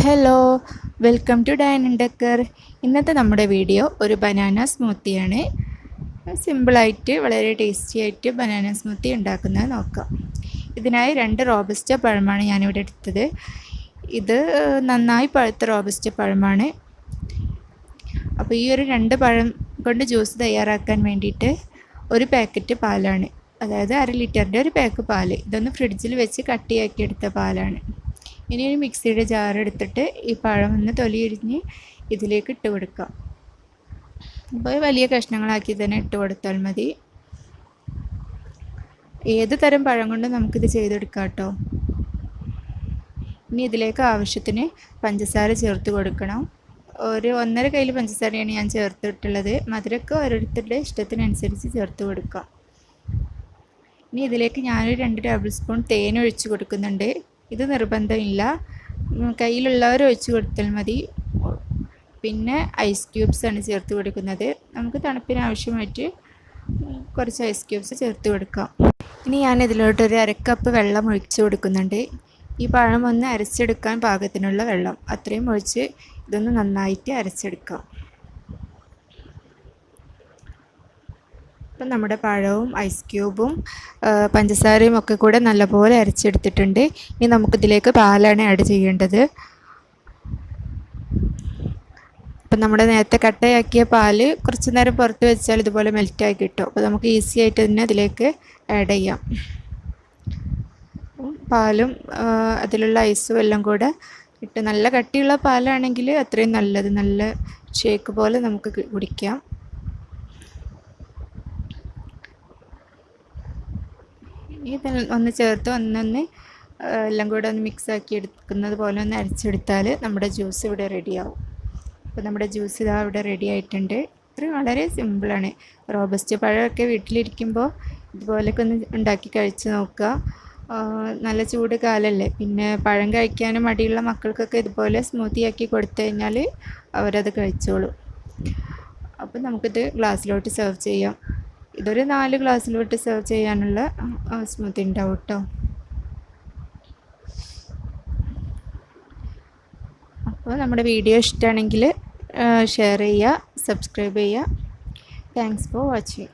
Hello, welcome to dine decor. ഇന്നത്തെ നമ്മുടെ video ഒരു ബനാന സ്മൂത്തിയാണ്. സിമ്പിളായിട്ട് വളരെ ടേസ്റ്റി ആയിട്ട് ബനാന സ്മൂത്തി ഉണ്ടാക്കുന്നത് നോക്കാം. ഇതിനായി 2 റോബസ്റ്റ പഴമാണ് ഞാനിവിടെ എടുത്തത്. ഇത് നന്നായി പഴുത്ത റോബസ്റ്റ പഴമാണ്. അപ്പോൾ ഈ ഒരു 2 പഴം കൊണ്ട് ജ്യൂസ് തയ്യാറാക്കാൻ വേണ്ടിയിട്ട് ഒരു പാക്കറ്റ് പാലാണ്, അതായത് 1/2 ലിറ്ററിൻ്റെ ഒരു പാക്ക് പാല്. ഇതൊന്ന് ഫ്രിഡ്ജിൽ വെച്ച് കട്ടിയാക്കി എടുത്ത പാലാണ്. ഇനി ഒരു മിക്സിയുടെ ജാർ എടുത്തിട്ട് ഈ പഴം ഒന്ന് തൊലിയിടിഞ്ഞ് ഇതിലേക്ക് ഇട്ട് കൊടുക്കാം. അപ്പോൾ വലിയ കഷ്ണങ്ങളാക്കി തന്നെ ഇട്ട് കൊടുത്താൽ മതി. ഏത് തരം പഴം കൊണ്ട് നമുക്കിത് ചെയ്തെടുക്കാം കേട്ടോ. ഇനി ഇതിലേക്ക് ആവശ്യത്തിന് പഞ്ചസാര ചേർത്ത് കൊടുക്കണം. ഒരു 1.5 കയ്യിൽ പഞ്ചസാരയാണ് ഞാൻ ചേർത്തിട്ടുള്ളത്. മധുരമൊക്കെ ഓരോരുത്തരുടെ ഇഷ്ടത്തിനനുസരിച്ച് ചേർത്ത് കൊടുക്കാം. ഇനി ഇതിലേക്ക് ഞാനൊരു 2 ടേബിൾ സ്പൂൺ തേൻ ഒഴിച്ച് കൊടുക്കുന്നുണ്ട്. ഇത് നിർബന്ധമില്ല, കയ്യിലുള്ളവർ ഒഴിച്ച് കൊടുത്താൽ മതി. പിന്നെ ഐസ് ക്യൂബ്സ് ആണ് ചേർത്ത് കൊടുക്കുന്നത്. നമുക്ക് തണുപ്പിന് ആവശ്യമായിട്ട് കുറച്ച് ഐസ് ക്യൂബ്സ് ചേർത്ത് കൊടുക്കാം. ഇനി ഞാൻ ഇതിലോട്ടൊരു 1/2 കപ്പ് വെള്ളം ഒഴിച്ച് കൊടുക്കുന്നുണ്ട്. ഈ പഴം ഒന്ന് അരച്ചെടുക്കാൻ പാകത്തിനുള്ള വെള്ളം അത്രയും ഒഴിച്ച് ഇതൊന്ന് നന്നായിട്ട് അരച്ചെടുക്കാം. അപ്പം നമ്മുടെ പഴവും ഐസ് ക്യൂബും പഞ്ചസാരയും ഒക്കെ കൂടെ നല്ലപോലെ അരച്ചെടുത്തിട്ടുണ്ട്. ഇനി നമുക്കിതിലേക്ക് പാലാണ് ആഡ് ചെയ്യേണ്ടത്. അപ്പം നമ്മുടെ നേരത്തെ കട്ടയാക്കിയ പാല് കുറച്ച് നേരം പുറത്ത് വെച്ചാൽ ഇതുപോലെ മെൽറ്റായി കിട്ടും. അപ്പോൾ നമുക്ക് ഈസി ആയിട്ട് തന്നെ അതിലേക്ക് ആഡ് ചെയ്യാം. പാലും അതിലുള്ള ഐസും എല്ലാം കൂടെ ഇട്ട്, നല്ല കട്ടിയുള്ള പാലാണെങ്കിൽ അത്രയും നല്ലത്. നല്ല ഷേക്ക് പോലെ നമുക്ക് കുടിക്കാം. ഇത് ഒന്ന് ചേർത്ത് ഒന്നൊന്ന് എല്ലാം കൂടെ ഒന്ന് മിക്സാക്കി എടുക്കുന്നത് പോലെ ഒന്ന് അരച്ചെടുത്താൽ നമ്മുടെ ജ്യൂസ് ഇവിടെ റെഡിയാവും. അപ്പോൾ നമ്മുടെ ജ്യൂസ് ഇതാ ഇവിടെ റെഡി ആയിട്ടുണ്ട്. ഇത്രയും വളരെ സിമ്പിളാണ്. റോബസ്റ്റ് പഴമൊക്കെ വീട്ടിലിരിക്കുമ്പോൾ ഇതുപോലെയൊക്കെ ഒന്ന് ഉണ്ടാക്കി കഴിച്ച് നോക്കുക. നല്ല ചൂട് കാലമല്ലേ, പിന്നെ പഴം കഴിക്കാനും മടിയുള്ള മക്കൾക്കൊക്കെ ഇതുപോലെ സ്മൂത്തി ആക്കി കൊടുത്തു കഴിഞ്ഞാൽ അവരത് കഴിച്ചോളും. അപ്പോൾ നമുക്കിത് ഗ്ലാസ്സിലോട്ട് സെർവ് ചെയ്യാം. ഇതൊരു 4 ഗ്ലാസ്സിലോട്ട് സെർവ് ചെയ്യാനുള്ള സ്മൂത്തി ഉണ്ടാവും കേട്ടോ. അപ്പോൾ നമ്മുടെ വീഡിയോ ഇഷ്ടമാണെങ്കിൽ ഷെയർ ചെയ്യുക, സബ്സ്ക്രൈബ് ചെയ്യുക. Thanks for watching.